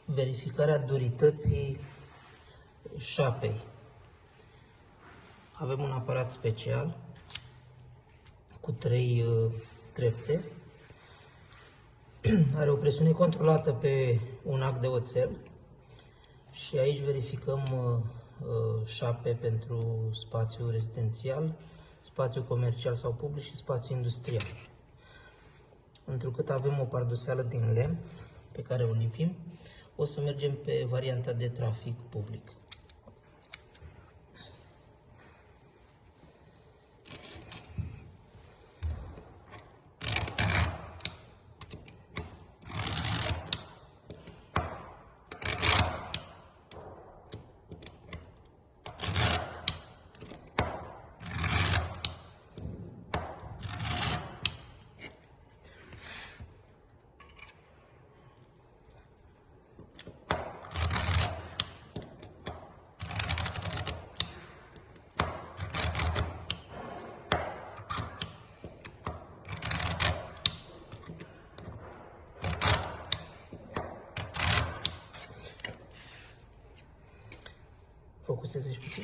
Verificarea durității șapei. Avem un aparat special cu 3 trepte. Are o presiune controlată pe un ac de oțel și aici verificăm șape pentru spațiu rezidențial, spațiu comercial sau public și spațiu industrial. Întrucât avem o pardoseală din lemn pe care o lipim, o să mergem pe varianta de trafic public. Focusezi puțin.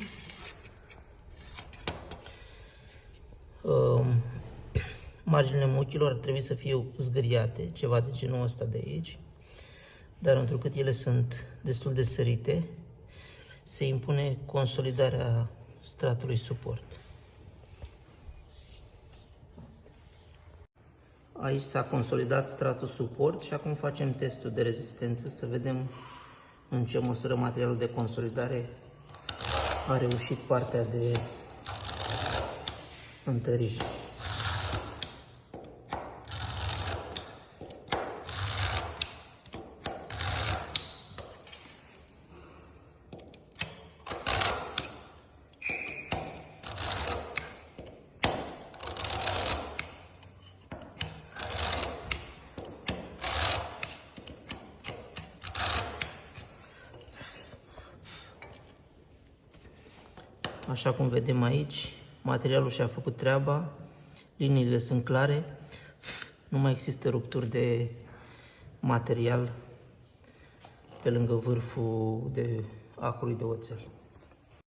Marginile muchilor ar trebui să fie zgâriate, ceva de genul ăsta de aici, dar întrucât ele sunt destul de sărite, se impune consolidarea stratului suport. Aici s-a consolidat stratul suport și acum facem testul de rezistență să vedem în ce măsură materialul de consolidare a reușit partea de întărire. Așa cum vedem aici, materialul și-a făcut treaba, liniile sunt clare, nu mai există rupturi de material pe lângă vârful de acului de oțel.